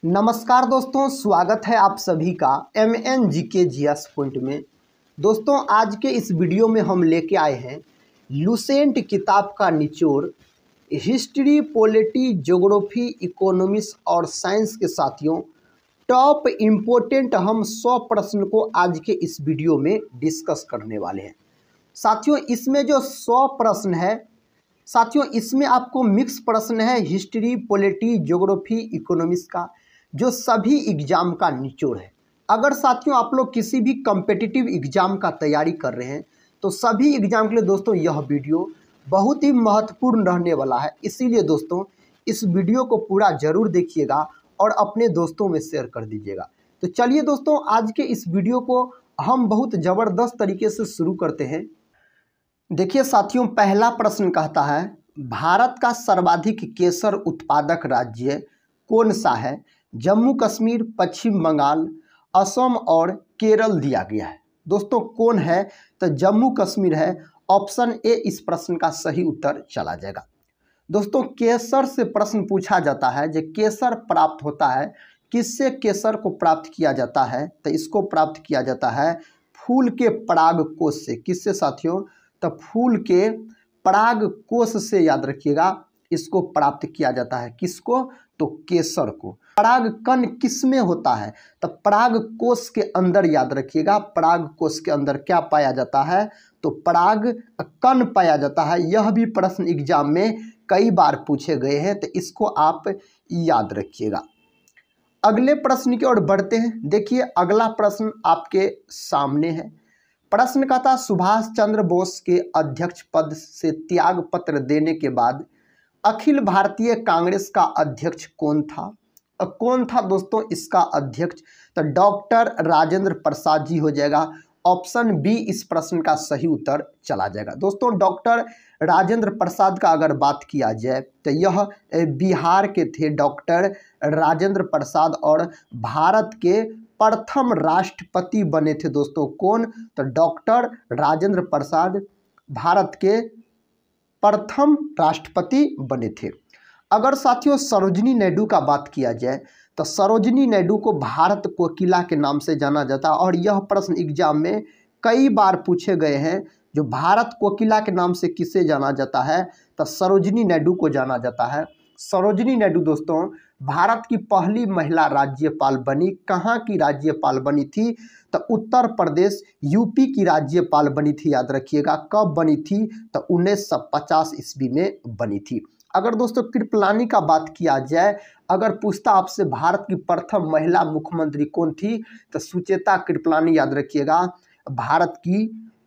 नमस्कार दोस्तों, स्वागत है आप सभी का MNGK जीएस पॉइंट में। दोस्तों, आज के इस वीडियो में हम लेके आए हैं लुसेंट किताब का निचोड़ हिस्ट्री, पॉलिटी, ज्योग्राफी, इकोनॉमिक्स और साइंस के साथियों टॉप इम्पोर्टेंट हम 100 प्रश्न को आज के इस वीडियो में डिस्कस करने वाले हैं। साथियों, इसमें जो 100 प्रश्न है साथियों, इसमें आपको मिक्स प्रश्न है हिस्ट्री, पॉलिटी, ज्योग्राफी, इकोनॉमिक्स का, जो सभी एग्जाम का निचोड़ है। अगर साथियों आप लोग किसी भी कॉम्पिटिटिव एग्जाम का तैयारी कर रहे हैं तो सभी एग्जाम के लिए दोस्तों यह वीडियो बहुत ही महत्वपूर्ण रहने वाला है। इसीलिए दोस्तों इस वीडियो को पूरा जरूर देखिएगा और अपने दोस्तों में शेयर कर दीजिएगा। तो चलिए दोस्तों, आज के इस वीडियो को हम बहुत ज़बरदस्त तरीके से शुरू करते हैं। देखिए साथियों, पहला प्रश्न कहता है भारत का सर्वाधिक केसर उत्पादक राज्य कौन सा है? जम्मू कश्मीर, पश्चिम बंगाल, असम और केरल दिया गया है। दोस्तों कौन है? तो जम्मू कश्मीर है। ऑप्शन ए इस प्रश्न का सही उत्तर चला जाएगा। दोस्तों केसर से प्रश्न पूछा जाता है, जो केसर प्राप्त होता है किससे? केसर को प्राप्त किया जाता है तो इसको प्राप्त किया जाता है फूल के पराग कोश से। किससे साथियों? तो फूल के पराग कोश से, याद रखिएगा, इसको प्राप्त किया जाता है। किसको? तो केसर को। पराग कण किस में होता है? तो पराग कोश के अंदर, याद रखिएगा, पराग कोश के अंदर क्या पाया जाता है? तो पराग कण पाया जाता है। यह भी प्रश्न एग्जाम में कई बार पूछे गए हैं, तो इसको आप याद रखिएगा। अगले प्रश्न की ओर बढ़ते हैं। देखिए अगला प्रश्न आपके सामने है। प्रश्न का था सुभाष चंद्र बोस के अध्यक्ष पद से त्याग पत्र देने के बाद अखिल भारतीय कांग्रेस का अध्यक्ष कौन था? कौन था दोस्तों इसका अध्यक्ष? तो डॉक्टर राजेंद्र प्रसाद जी हो जाएगा। ऑप्शन बी इस प्रश्न का सही उत्तर चला जाएगा। दोस्तों डॉक्टर राजेंद्र प्रसाद का अगर बात किया जाए तो यह बिहार के थे डॉक्टर राजेंद्र प्रसाद, और भारत के प्रथम राष्ट्रपति बने थे। दोस्तों कौन? तो डॉक्टर राजेंद्र प्रसाद भारत के प्रथम राष्ट्रपति बने थे। अगर साथियों सरोजिनी नायडू का बात किया जाए तो सरोजिनी नायडू को भारत कोकिला के नाम से जाना जाता है, और यह प्रश्न एग्जाम में कई बार पूछे गए हैं। जो भारत कोकिला के नाम से किसे जाना जाता है? तो सरोजिनी नायडू को जाना जाता है। सरोजिनी नायडू दोस्तों भारत की पहली महिला राज्यपाल बनी। कहाँ की राज्यपाल बनी थी? तो उत्तर प्रदेश यूपी की राज्यपाल बनी थी। याद रखिएगा कब बनी थी? तो 1950 ईस्वी में बनी थी। अगर दोस्तों कृपलानी का बात किया जाए, अगर पूछता आपसे भारत की प्रथम महिला मुख्यमंत्री कौन थी? तो सुचेता कृपलानी, याद रखिएगा, भारत की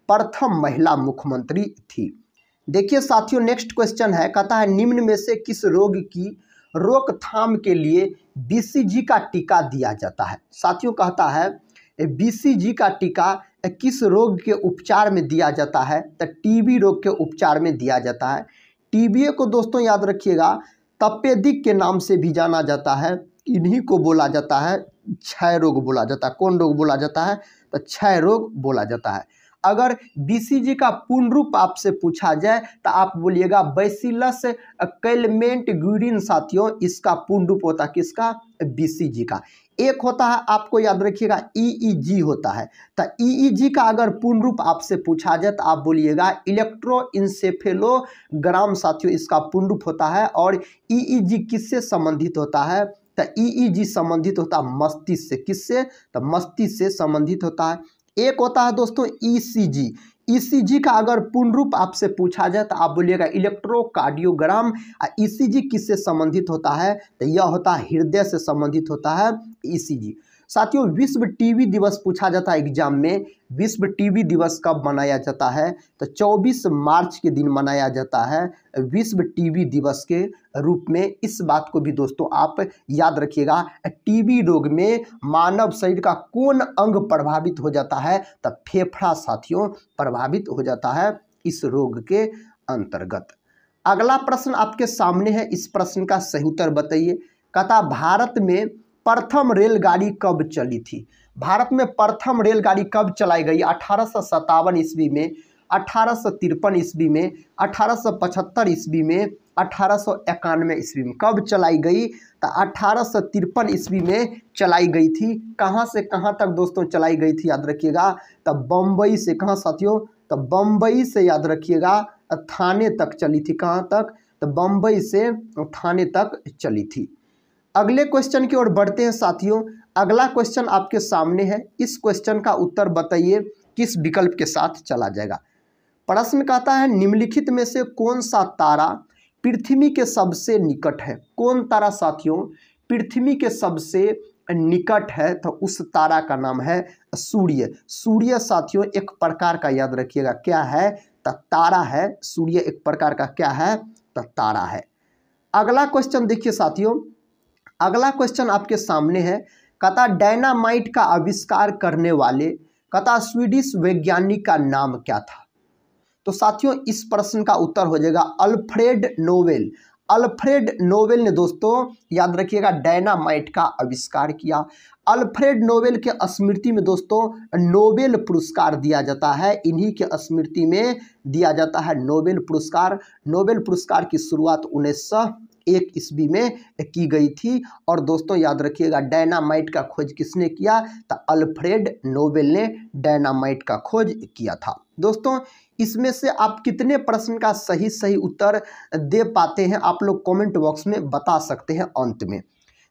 प्रथम महिला मुख्यमंत्री थी। देखिए साथियों नेक्स्ट क्वेश्चन है, कहता है निम्न में से किस रोग की रोकथाम के लिए BCG का टीका दिया जाता है? साथियों कहता है BCG का टीका किस रोग के उपचार में दिया जाता है? तो टीबी रोग के उपचार में दिया जाता है। टीबी को दोस्तों याद रखिएगा तपेदिक के नाम से भी जाना जाता है। इन्हीं को बोला जाता है क्षय रोग बोला जाता है। कौन रोग बोला जाता है? तो क्षय रोग बोला जाता है। अगर BCG का पूर्ण रूप आपसे पूछा जाए तो आप बोलिएगा बैसिलस कैलमेंटगुरिन। साथियों इसका पूर्ण रूप होता है किसका? BCG का। एक होता है, आपको याद रखिएगा, EEG होता है। तो EEG का अगर पूर्ण रूप आपसे पूछा जाए तो आप बोलिएगा इलेक्ट्रोइंसेफेलोग्राम। साथियों इसका पूर्ण रूप होता है। और EEG किससे संबंधित होता है? तो EEG संबंधित होता है मस्तिष्क से। किससे? तो मस्तिष्क से संबंधित होता है। एक होता है दोस्तों ECG। ECG का अगर पूर्ण रूप आपसे पूछा जाए तो आप बोलिएगा इलेक्ट्रोकार्डियोग्राम। ECG किससे संबंधित होता है? तो यह होता है हृदय से संबंधित होता है ECG। साथियों विश्व टीबी दिवस पूछा जाता है एग्जाम में। विश्व टीबी दिवस कब मनाया जाता है? तो 24 मार्च के दिन मनाया जाता है विश्व टीबी दिवस के रूप में। इस बात को भी दोस्तों आप याद रखिएगा। टीबी रोग में मानव शरीर का कौन अंग प्रभावित हो जाता है? तो फेफड़ा साथियों प्रभावित हो जाता है इस रोग के अंतर्गत। अगला प्रश्न आपके सामने है, इस प्रश्न का सही उत्तर बताइए। कहता भारत में प्रथम रेलगाड़ी कब चली थी? भारत में प्रथम रेलगाड़ी कब चलाई गई? 1857 ईस्वी में, 1853 ईस्वी में, 1875 ईस्वी में, 1891 ईस्वी में। कब चलाई गई? तो 1853 ईस्वी में चलाई गई थी। कहाँ से कहाँ तक दोस्तों चलाई गई थी याद रखिएगा? तब बम्बई से, कहाँ साथियों? तो बम्बई से याद रखिएगा थाने तक चली थी। कहाँ तक? तो बम्बई से थाने तक चली थी। अगले क्वेश्चन की ओर बढ़ते हैं साथियों। अगला क्वेश्चन आपके सामने है। इस क्वेश्चन का उत्तर बताइए किस विकल्प के साथ चला जाएगा। प्रश्न कहता है निम्नलिखित में से कौन सा तारा पृथ्वी के सबसे निकट है? कौन तारा साथियों पृथ्वी के सबसे निकट है? तो उस तारा का नाम है सूर्य। सूर्य साथियों एक प्रकार का, याद रखिएगा, क्या है? तो तारा है। सूर्य एक प्रकार का क्या है? तो तारा है। अगला क्वेश्चन देखिए साथियों। अगला क्वेश्चन आपके सामने है। कहता डायनामाइट का आविष्कार करने वाले कहता स्वीडिश वैज्ञानिक का नाम क्या था? तो साथियों इस प्रश्न का उत्तर हो जाएगा अल्फ्रेड नोबेल। अल्फ्रेड नोबेल ने दोस्तों याद रखिएगा डायनामाइट का आविष्कार किया। अल्फ्रेड नोबेल के स्मृति में दोस्तों नोबेल पुरस्कार दिया जाता है। इन्हीं के स्मृति में दिया जाता है नोबेल पुरस्कार। नोबेल पुरस्कार की शुरुआत 1901 ईस्वी में की गई थी। और दोस्तों याद रखिएगा डायनामाइट का खोज किसने किया? तो अल्फ्रेड नोबेल ने डायनामाइट का खोज किया था। दोस्तों इसमें से आप कितने प्रश्न का सही उत्तर दे पाते हैं आप लोग कमेंट बॉक्स में बता सकते हैं अंत में।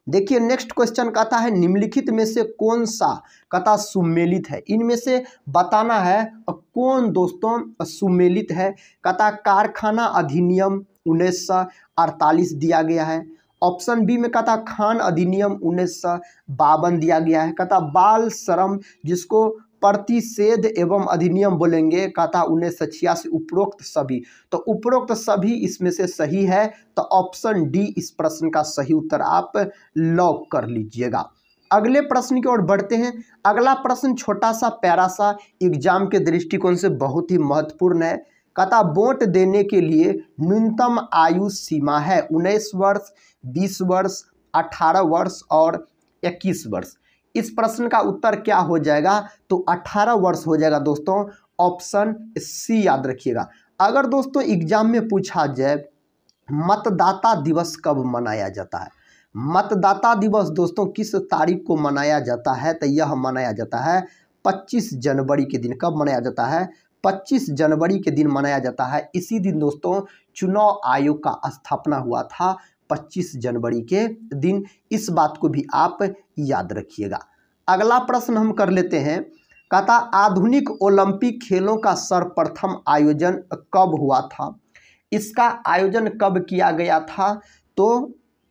देखिए नेक्स्ट क्वेश्चन कहता है निम्नलिखित में से कौन सा कहता सुमेलित है? इनमें से बताना है कौन दोस्तों सुमेलित है। कहता कारखाना अधिनियम 1948 दिया गया है। ऑप्शन बी में कहता खान अधिनियम 1952 दिया गया है। कहता बाल श्रम जिसको प्रतिषेध एवं अधिनियम बोलेंगे कहता 1986। उपरोक्त सभी, तो उपरोक्त सभी इसमें से सही है। तो ऑप्शन डी इस प्रश्न का सही उत्तर आप लॉक कर लीजिएगा। अगले प्रश्न की ओर बढ़ते हैं। अगला प्रश्न छोटा सा प्यारा सा एग्जाम के दृष्टिकोण से बहुत ही महत्वपूर्ण है। कहता वोट देने के लिए न्यूनतम आयु सीमा है 19 वर्ष, 20 वर्ष, 18 वर्ष और 21 वर्ष। इस प्रश्न का उत्तर क्या हो जाएगा? तो 18 वर्ष हो जाएगा दोस्तों। ऑप्शन सी याद रखिएगा। अगर दोस्तों एग्जाम में पूछा जाए मतदाता दिवस कब मनाया जाता है? मतदाता दिवस दोस्तों किस तारीख को मनाया जाता है? तो यह मनाया जाता है 25 जनवरी के दिन। कब मनाया जाता है? 25 जनवरी के दिन मनाया जाता है। इसी दिन दोस्तों चुनाव आयोग का स्थापना हुआ था 25 जनवरी के दिन। इस बात को भी आप याद रखिएगा। अगला प्रश्न हम कर लेते हैं। कहता आधुनिक ओलंपिक खेलों का सर्वप्रथम आयोजन कब हुआ था? इसका आयोजन कब किया गया था? तो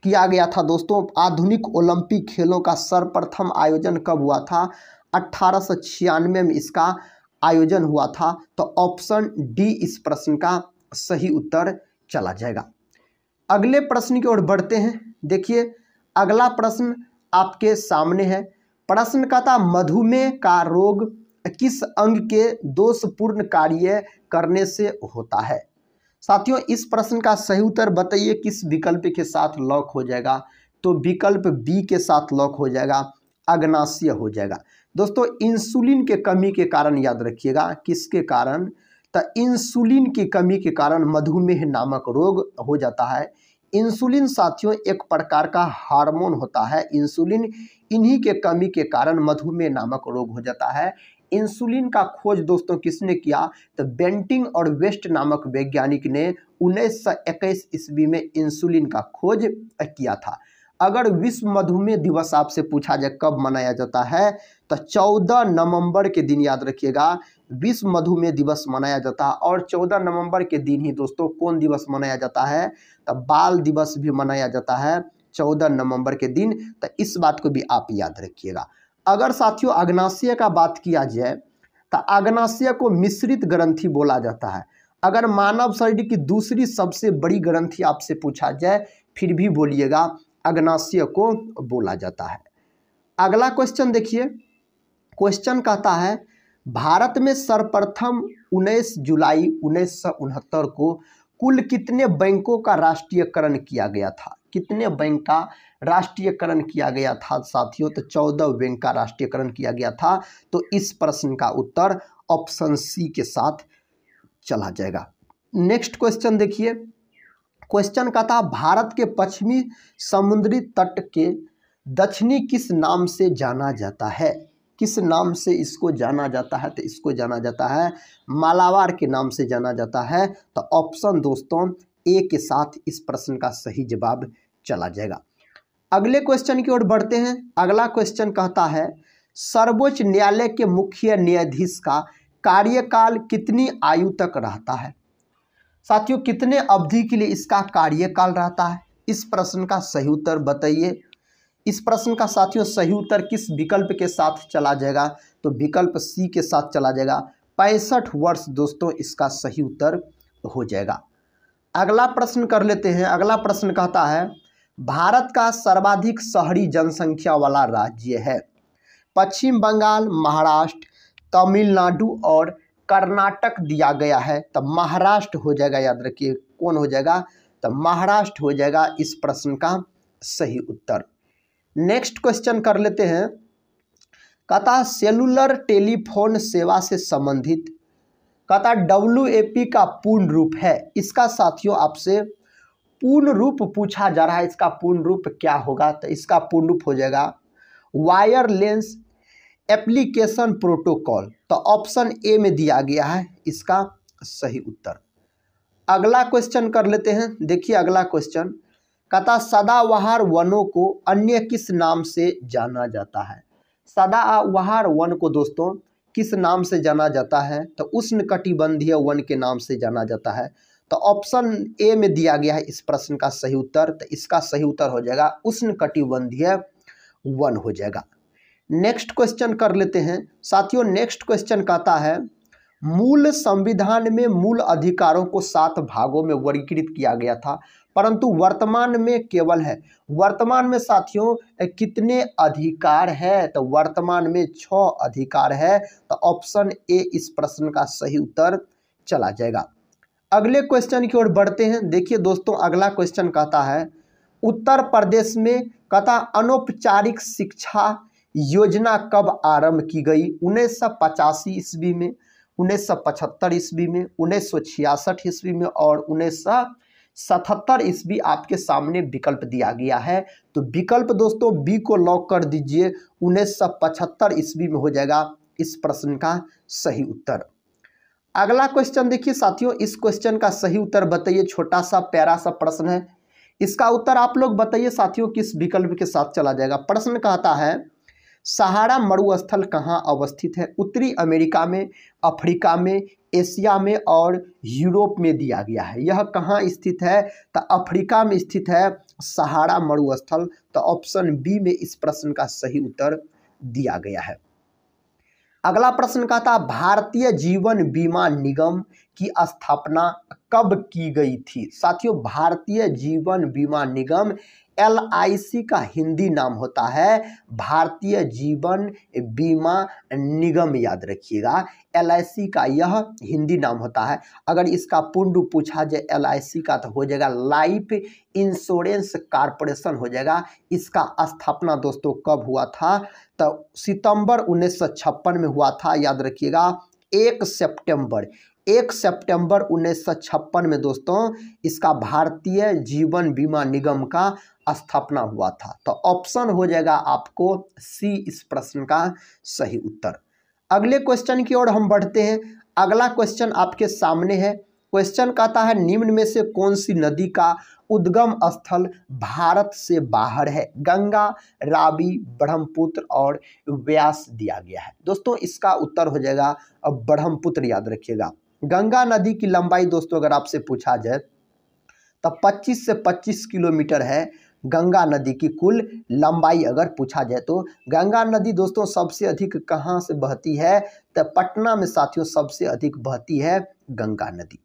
किया गया था दोस्तों आधुनिक ओलंपिक खेलों का सर्वप्रथम आयोजन कब हुआ था? 1896 में इसका आयोजन हुआ था। तो ऑप्शन डी इस प्रश्न का सही उत्तर चला जाएगा। अगले प्रश्न की ओर बढ़ते हैं। देखिए अगला प्रश्न आपके सामने है। प्रश्न कहता मधुमेह का रोग किस अंग के दोषपूर्ण कार्य करने से होता है? साथियों इस प्रश्न का सही उत्तर बताइए किस विकल्प के साथ लॉक हो जाएगा? तो विकल्प बी के साथ लॉक हो जाएगा, अग्नाशय हो जाएगा। दोस्तों इंसुलिन के कमी के कारण याद रखिएगा, किसके कारण? तो इंसुलिन की कमी के कारण मधुमेह नामक रोग हो जाता है। इंसुलिन साथियों एक प्रकार का हार्मोन होता है। इंसुलिन इन्हीं के कमी के कारण मधुमेह नामक रोग हो जाता है। इंसुलिन का खोज दोस्तों किसने किया? तो बेंटिंग और वेस्ट नामक वैज्ञानिक ने 1921 ईस्वी में इंसुलिन का खोज किया था। अगर विश्व मधुमेह दिवस आपसे पूछा जाए कब मनाया जाता है, तो 14 नवंबर के दिन याद रखिएगा विश्व मधुमेह दिवस मनाया जाता है। और 14 नवंबर के दिन ही दोस्तों कौन दिवस मनाया जाता है? तो बाल दिवस भी मनाया जाता है 14 नवंबर के दिन। तो इस बात को भी आप याद रखिएगा। अगर साथियों अग्नाशय का बात किया जाए तो अग्नाशय को मिश्रित ग्रंथि बोला जाता है। अगर मानव शरीर की दूसरी सबसे बड़ी ग्रंथि आपसे पूछा जाए फिर भी बोलिएगा अग्नाशय को बोला जाता है। अगला क्वेश्चन देखिए। क्वेश्चन कहता है भारत में सर्वप्रथम 19 जुलाई 1969 को कुल कितने बैंकों का राष्ट्रीयकरण किया गया था? कितने बैंक का राष्ट्रीयकरण किया गया था साथियों? तो 14 बैंक का राष्ट्रीयकरण किया गया था। तो इस प्रश्न का उत्तर ऑप्शन सी के साथ चला जाएगा। नेक्स्ट क्वेश्चन देखिए। क्वेश्चन का था भारत के पश्चिमी समुद्री तट के दक्षिणी किस नाम से जाना जाता है? किस नाम से इसको जाना जाता है? तो इसको जाना जाता है मालाबार के नाम से जाना जाता है। तो ऑप्शन दोस्तों ए के साथ इस प्रश्न का सही जवाब चला जाएगा। अगले क्वेश्चन की ओर बढ़ते हैं। अगला क्वेश्चन कहता है सर्वोच्च न्यायालय के मुख्य न्यायाधीश का कार्यकाल कितनी आयु तक रहता है? साथियों कितने अवधि के लिए इसका कार्यकाल रहता है? इस प्रश्न का सही उत्तर बताइए। इस प्रश्न का साथियों सही उत्तर किस विकल्प के साथ चला जाएगा? तो विकल्प सी के साथ चला जाएगा। 65 वर्ष दोस्तों इसका सही उत्तर हो जाएगा। अगला प्रश्न कर लेते हैं। अगला प्रश्न कहता है भारत का सर्वाधिक शहरी जनसंख्या वाला राज्य है? पश्चिम बंगाल, महाराष्ट्र, तमिलनाडु और कर्नाटक दिया गया है। तब महाराष्ट्र हो जाएगा। याद रखिए कौन हो जाएगा? तब महाराष्ट्र हो जाएगा इस प्रश्न का सही उत्तर। नेक्स्ट क्वेश्चन कर लेते हैं। कहता सेलुलर टेलीफोन सेवा से संबंधित कहता WAP का पूर्ण रूप है। इसका साथियों आपसे पूर्ण रूप पूछा जा रहा है। इसका पूर्ण रूप क्या होगा? तो इसका पूर्ण रूप हो जाएगा वायरलेस एप्लीकेशन प्रोटोकॉल। तो ऑप्शन ए में दिया गया है इसका सही उत्तर। अगला क्वेश्चन कर लेते हैं। देखिए अगला क्वेश्चन कहता सदाबहार वनों को अन्य किस नाम से जाना जाता है? सदाबहार वन को दोस्तों किस नाम से जाना जाता है? तो उष्णकटिबंधीय वन के नाम से जाना जाता है। तो ऑप्शन ए में दिया गया है इस प्रश्न का सही उत्तर। तो इसका सही उत्तर हो जाएगा उष्णकटिबंधीय वन हो जाएगा। नेक्स्ट क्वेश्चन कर लेते हैं साथियों। नेक्स्ट क्वेश्चन कहता है मूल संविधान में मूल अधिकारों को 7 भागों में वर्गीकृत किया गया था, परंतु वर्तमान में केवल है। वर्तमान में साथियों कितने अधिकार है? तो वर्तमान में 6 अधिकार है। तो ऑप्शन ए इस प्रश्न का सही उत्तर चला जाएगा। अगले क्वेश्चन की ओर बढ़ते हैं। देखिए दोस्तों अगला क्वेश्चन कहता है उत्तर प्रदेश में कहता अनौपचारिक शिक्षा योजना कब आरंभ की गई? 1985 ईस्वी में, 1975 ईस्वी में, 1966 ईस्वी में और 1977 ईस्वी आपके सामने विकल्प दिया गया है। तो विकल्प दोस्तों बी को लॉक कर दीजिए। 1975 ईस्वी में हो जाएगा इस प्रश्न का सही उत्तर। अगला क्वेश्चन देखिए साथियों। इस क्वेश्चन का सही उत्तर बताइए। छोटा सा प्यारा सा प्रश्न है। इसका उत्तर आप लोग बताइए साथियों किस विकल्प के साथ चला जाएगा। प्रश्न कहता है सहारा मरुस्थल कहाँ अवस्थित है? उत्तरी अमेरिका में, अफ्रीका में, एशिया में और यूरोप में दिया गया है। यह कहाँ स्थित है? तो अफ्रीका में स्थित है सहारा मरुस्थल। तो ऑप्शन बी में इस प्रश्न का सही उत्तर दिया गया है। अगला प्रश्न कहता भारतीय जीवन बीमा निगम की स्थापना कब की गई थी? साथियों भारतीय जीवन बीमा निगम LIC का हिंदी नाम होता है भारतीय जीवन बीमा निगम। याद रखिएगा LIC का यह हिंदी नाम होता है। अगर इसका पूर्ण रूप पूछा जाए LIC का तो हो जाएगा लाइफ इंश्योरेंस कॉर्पोरेशन हो जाएगा। इसका स्थापना दोस्तों कब हुआ था? तो सितंबर 1956 में हुआ था। याद रखिएगा 1 सितंबर 1956 में दोस्तों इसका भारतीय जीवन बीमा निगम का स्थापना हुआ था। तो ऑप्शन हो जाएगा आपको सी इस प्रश्न का सही उत्तर। अगले क्वेश्चन की ओर हम बढ़ते हैं। अगला क्वेश्चन आपके सामने है। क्वेश्चन कहता है निम्न में से कौन सी नदी का उद्गम स्थल भारत से बाहर है? गंगा, रावी, ब्रह्मपुत्र और व्यास दिया गया है। दोस्तों इसका उत्तर हो जाएगा अब ब्रह्मपुत्र। याद रखिएगा गंगा नदी की लंबाई दोस्तों अगर आपसे पूछा जाए तो 25 से 25 किलोमीटर है गंगा नदी की कुल लंबाई। अगर पूछा जाए तो गंगा नदी दोस्तों सबसे अधिक कहाँ से बहती है? तो पटना में साथियों सबसे अधिक बहती है गंगा नदी।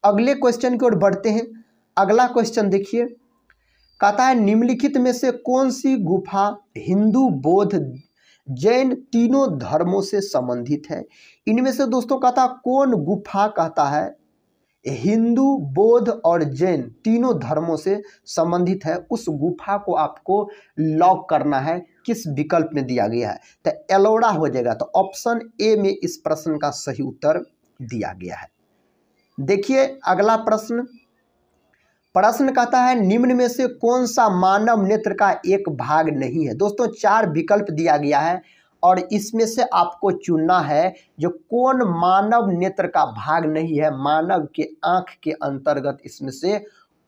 अगले क्वेश्चन की ओर बढ़ते हैं। अगला क्वेश्चन देखिए कहता है निम्नलिखित में से कौन सी गुफा हिंदू, बौद्ध, जैन तीनों धर्मों से संबंधित है? इनमें से दोस्तों कहता कौन गुफा कहता है हिंदू, बौद्ध और जैन तीनों धर्मों से संबंधित है? उस गुफा को आपको लॉक करना है। किस विकल्प में दिया गया है? तो एलोरा हो जाएगा। तो ऑप्शन ए में इस प्रश्न का सही उत्तर दिया गया है। देखिए अगला प्रश्न प्रश्न कहता है निम्न में से कौन सा मानव नेत्र का एक भाग नहीं है। दोस्तों 4 विकल्प दिया गया है और इसमें से आपको चुनना है जो कौन मानव नेत्र का भाग नहीं है, मानव के आंख के अंतर्गत इसमें से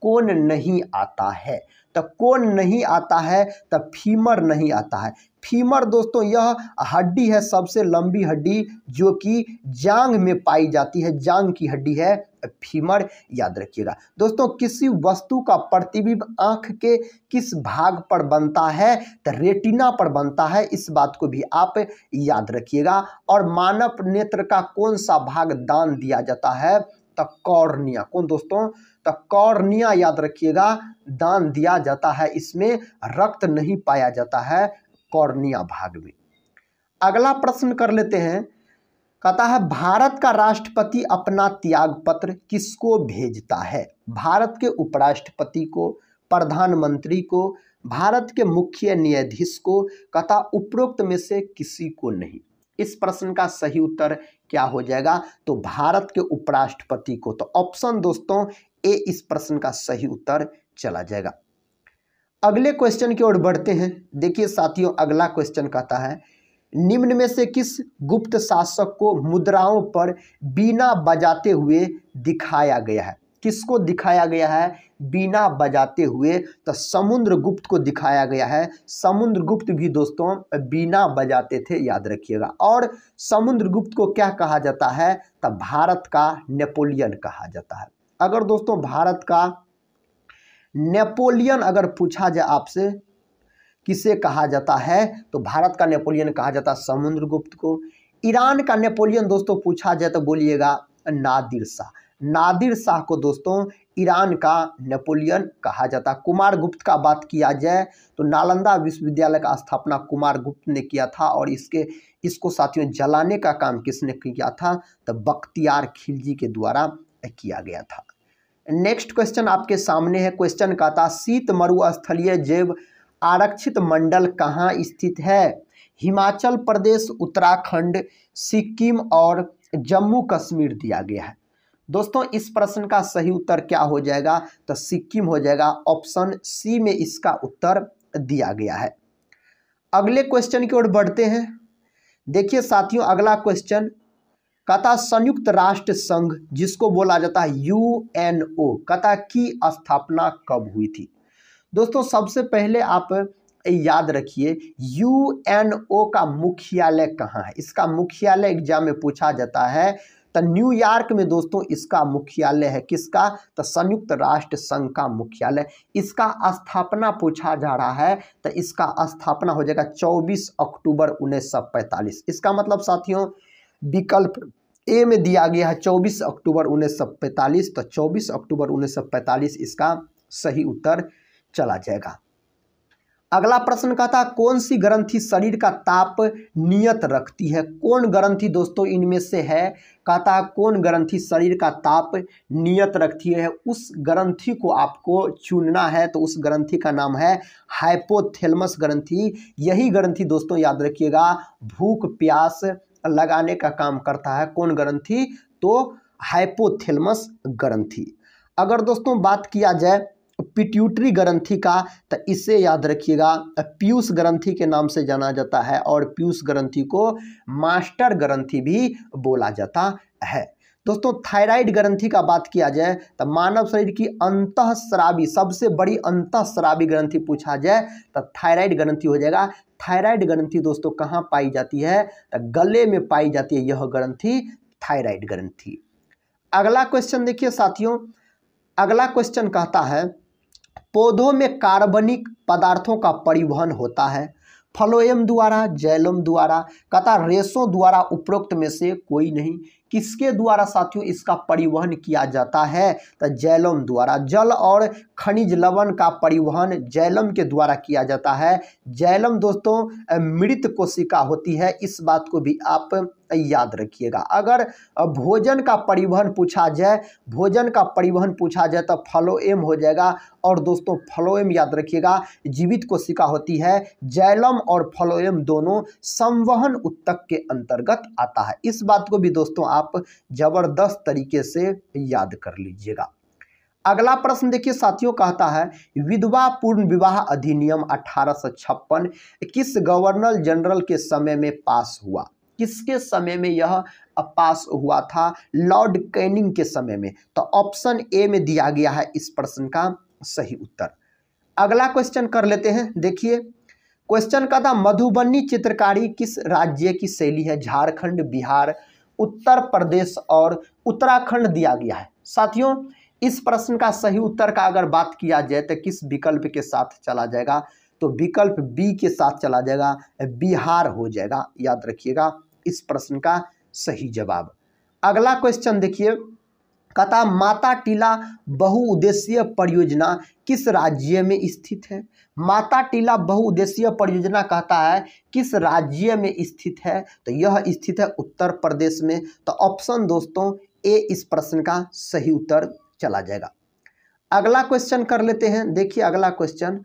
कौन नहीं आता है। तो कौन नहीं आता है, तब फीमर नहीं आता है। फीमर दोस्तों यह हड्डी है, सबसे लंबी हड्डी जो कि जांघ में पाई जाती है, जांघ की हड्डी है फीमर, याद रखिएगा। दोस्तों किसी वस्तु का प्रतिबिंब आंख के किस भाग पर बनता है, तो रेटिना पर बनता है, इस बात को भी आप याद रखिएगा। और मानव नेत्र का कौन सा भाग दान दिया जाता है, तो कॉर्निया। कौन दोस्तों, तो कॉर्निया याद रखिएगा, दान दिया जाता है, इसमें रक्त नहीं पाया जाता है कॉर्निया भाग में। अगला प्रश्न कर लेते हैं, कहता है भारत का राष्ट्रपति अपना त्याग पत्र किसको भेजता है। भारत के उपराष्ट्रपति को, प्रधानमंत्री को, भारत के मुख्य न्यायाधीश को, कहता उपरोक्त में से किसी को नहीं। इस प्रश्न का सही उत्तर क्या हो जाएगा, तो भारत के उपराष्ट्रपति को। तो ऑप्शन दोस्तों ए इस प्रश्न का सही उत्तर चला जाएगा। अगले क्वेश्चन की ओर बढ़ते हैं। देखिए साथियों, अगला क्वेश्चन कहता है निम्न में से किस गुप्त शासक को मुद्राओं पर बीना बजाते हुए दिखाया गया है। किसको दिखाया गया है, बीना बजाते हुए, तो समुद्रगुप्त को दिखाया गया है। समुद्रगुप्त भी दोस्तों बीना बजाते थे, याद रखिएगा। और समुद्रगुप्त को क्या कहा जाता है, तो भारत का नेपोलियन कहा जाता है। अगर दोस्तों भारत का नेपोलियन अगर पूछा जाए आपसे किसे कहा जाता है, तो भारत का नेपोलियन कहा जाता है समुद्रगुप्त को। ईरान का नेपोलियन दोस्तों पूछा जाए तो बोलिएगा नादिर शाह। नादिर शाह को दोस्तों ईरान का नेपोलियन कहा जाता। कुमार गुप्त का बात किया जाए तो नालंदा विश्वविद्यालय का स्थापना कुमार गुप्त ने किया था और इसको साथियों जलाने का काम किसने किया था, तो बख्तियार खिलजी के द्वारा किया गया था। नेक्स्ट क्वेश्चन आपके सामने है। क्वेश्चन का था शीत मरुस्थलीय जैव आरक्षित मंडल कहाँ स्थित है। हिमाचल प्रदेश, उत्तराखंड, सिक्किम और जम्मू कश्मीर दिया गया है। दोस्तों इस प्रश्न का सही उत्तर क्या हो जाएगा, तो सिक्किम हो जाएगा। ऑप्शन सी में इसका उत्तर दिया गया है। अगले क्वेश्चन की ओर बढ़ते हैं। देखिए साथियों, अगला क्वेश्चन कहता संयुक्त राष्ट्र संघ जिसको बोला जाता है यूएनओ, कहता की स्थापना कब हुई थी। दोस्तों सबसे पहले आप याद रखिए यूएनओ का मुख्यालय कहाँ है। इसका मुख्यालय एग्जाम में पूछा जाता है, तो न्यूयॉर्क में दोस्तों इसका मुख्यालय है। किसका, तो संयुक्त राष्ट्र संघ का मुख्यालय। इसका स्थापना पूछा जा रहा है, तो इसका स्थापना हो जाएगा 24 अक्टूबर 1945। इसका मतलब साथियों विकल्प ए में दिया गया है 24 अक्टूबर 1945, तो 24 अक्टूबर 1945 इसका सही उत्तर चला जाएगा। अगला प्रश्न का था कौन सी ग्रंथि शरीर का ताप नियत रखती है। कौन ग्रंथि दोस्तों इनमें से है, कहता है कौन ग्रंथि शरीर का ताप नियत रखती है। उस ग्रंथि को आपको चुनना है, तो उस ग्रंथि का नाम है हाइपोथैलेमस ग्रंथि। यही ग्रंथि दोस्तों याद रखिएगा भूख प्यास लगाने का काम करता है। कौन ग्रंथि, तो हाइपोथैलेमस ग्रंथि। अगर दोस्तों बात किया जाए पिट्यूटरी ग्रंथि का, तो इसे याद रखिएगा पीयूष ग्रंथि के नाम से जाना जाता है और पीयूष ग्रंथि को मास्टर ग्रंथि भी बोला जाता है। दोस्तों थायराइड ग्रंथि का बात किया जाए तो मानव शरीर की अंतःस्रावी सबसे बड़ी अंतःस्रावी ग्रंथि पूछा जाए तो थायराइड ग्रंथि हो जाएगा। थायराइड ग्रंथि दोस्तों कहाँ पाई जाती है, तो गले में पाई जाती है यह ग्रंथि थायराइड ग्रंथि। अगला क्वेश्चन देखिए साथियों, अगला क्वेश्चन कहता है पौधों में कार्बनिक पदार्थों का परिवहन होता है फ्लोएम द्वारा, जैलम द्वारा, कहता रेशों द्वारा, उपरोक्त में से कोई नहीं। किसके द्वारा साथियों इसका परिवहन किया जाता है, तो जैलम द्वारा। जल और खनिज लवण का परिवहन जैलम के द्वारा किया जाता है। जैलम दोस्तों मृत कोशिका होती है, इस बात को भी आप याद रखिएगा। अगर भोजन का परिवहन पूछा जाए, भोजन का परिवहन पूछा जाए तो फ्लोएम हो जाएगा। और दोस्तों फ्लोएम याद रखिएगा जीवित कोशिका होती है। जैलम और फ्लोएम दोनों संवहन उत्तक के अंतर्गत आता है। इस बात को भी दोस्तों आप जबरदस्त तरीके से याद कर लीजिएगा। अगला प्रश्न देखिए साथियों, कहता है विधवा पूर्ण विवाह अधिनियम 1856 किस गवर्नर जनरल के समय में पास हुआ? किसके समय में यह पास हुआ था? लॉर्ड कैनिंग के समय में। तो ऑप्शन ए में दिया गया है इस प्रश्न का सही उत्तर। अगला क्वेश्चन कर लेते हैं। देखिए क्वेश्चन का था मधुबनी चित्रकारी किस राज्य की शैली है? झारखंड, बिहार, उत्तर प्रदेश और उत्तराखंड दिया गया है। साथियों इस प्रश्न का सही उत्तर का अगर बात किया जाए तो किस विकल्प के साथ चला जाएगा? तो विकल्प बी के साथ चला जाएगा, बिहार हो जाएगा। याद रखिएगा इस प्रश्न का सही जवाब। अगला क्वेश्चन देखिए, कहता माता टीला बहुउद्देशीय परियोजना किस राज्य में स्थित है? माता टीला बहुउद्देशीय परियोजना कहता है किस राज्य में स्थित है? तो यह स्थित है उत्तर प्रदेश में। तो ऑप्शन दोस्तों ए इस प्रश्न का सही उत्तर चला जाएगा। अगला क्वेश्चन कर लेते हैं। देखिए अगला क्वेश्चन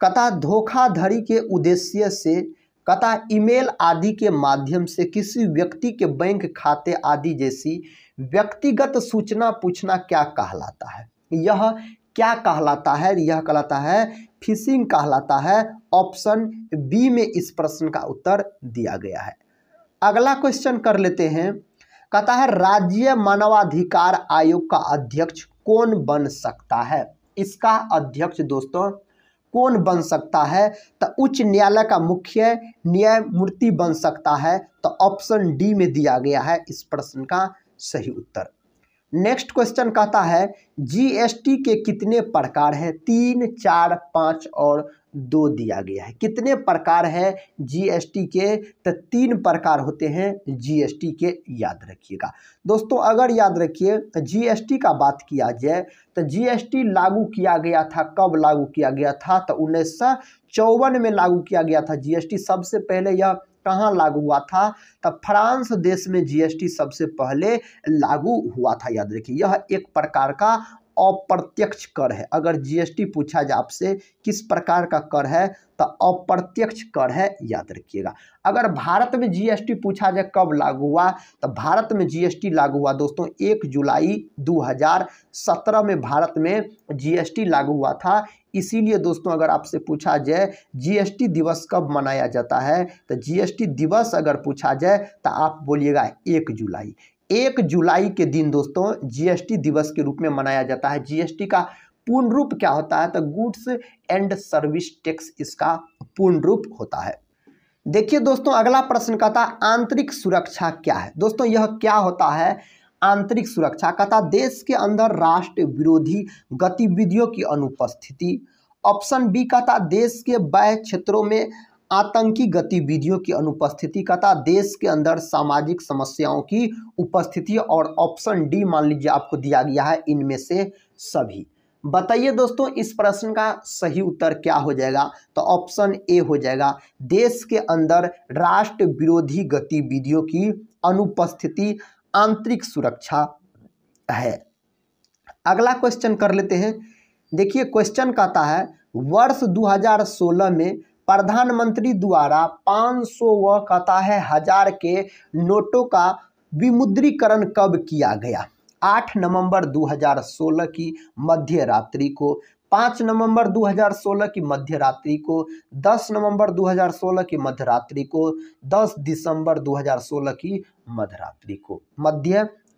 कहता धोखाधड़ी के उद्देश्य से कहता ईमेल आदि के माध्यम से किसी व्यक्ति के बैंक खाते आदि जैसी व्यक्तिगत सूचना पूछना क्या कहलाता है? यह क्या कहलाता है? यह कहलाता है फिशिंग कहलाता है। ऑप्शन बी में इस प्रश्न का उत्तर दिया गया है। अगला क्वेश्चन कर लेते हैं। कहता है राज्य मानवाधिकार आयोग का अध्यक्ष कौन बन सकता है? इसका अध्यक्ष दोस्तों कौन बन सकता है? तो उच्च न्यायालय का मुख्य न्यायमूर्ति बन सकता है। तो ऑप्शन डी में दिया गया है इस प्रश्न का सही उत्तर। नेक्स्ट क्वेश्चन कहता है जीएसटी के कितने प्रकार हैं? 3, 4, 5 और 2 दिया गया है। कितने प्रकार है जीएसटी के? तो 3 प्रकार होते हैं जीएसटी के। याद रखिएगा दोस्तों। अगर याद रखिए जीएसटी का बात किया जाए तो जीएसटी लागू किया गया था, कब लागू किया गया था? तो 1954 में लागू किया गया था जीएसटी। सबसे पहले यह कहाँ लागू हुआ था? तब फ्रांस देश में जीएसटी सबसे पहले लागू हुआ था। याद रखिए यह एक प्रकार का अप्रत्यक्ष कर है। अगर जीएसटी पूछा जाए आपसे किस प्रकार का कर है तो अप्रत्यक्ष कर है। याद रखिएगा। अगर भारत में जीएसटी पूछा जाए कब लागू हुआ तो भारत में जीएसटी लागू हुआ दोस्तों 1 जुलाई 2017 में भारत में जीएसटी लागू हुआ था। इसीलिए दोस्तों अगर आपसे पूछा जाए जीएसटी दिवस कब मनाया जाता है तो जीएसटी दिवस अगर पूछा जाए तो आप बोलिएगा 1 जुलाई। 1 जुलाई के दिन दोस्तों जीएसटी दिवस के रूप में मनाया जाता है। जीएसटी का पूर्ण रूप क्या होता है? तो गुड्स एंड सर्विस टैक्स इसका पूर्ण रूप होता है। देखिए दोस्तों अगला प्रश्न कहता आंतरिक सुरक्षा क्या है? दोस्तों यह क्या होता है आंतरिक सुरक्षा? कहता देश के अंदर राष्ट्र विरोधी गतिविधियों की अनुपस्थिति। ऑप्शन बी कहता देश के बाह्य क्षेत्रों में आतंकी गतिविधियों की अनुपस्थिति। कहता देश के अंदर सामाजिक समस्याओं की उपस्थिति। और ऑप्शन डी मान लीजिए आपको दिया गया है इनमें से सभी। बताइए दोस्तों इस प्रश्न का सही उत्तर क्या हो जाएगा? तो ऑप्शन ए हो जाएगा, देश के अंदर राष्ट्र विरोधी गतिविधियों की अनुपस्थिति आंतरिक सुरक्षा है। अगला क्वेश्चन कर लेते हैं। देखिए क्वेश्चन कहता है वर्ष 2016 में प्रधानमंत्री द्वारा 500 व कहता है 1000 के नोटों का विमुद्रीकरण कब किया गया? 8 नवंबर 2016 की मध्य रात्रि को, 5 नवंबर 2016 की मध्य रात्रि को, 10 नवंबर 2016 की मध्य रात्रि को, 10 दिसंबर 2016 की मध्य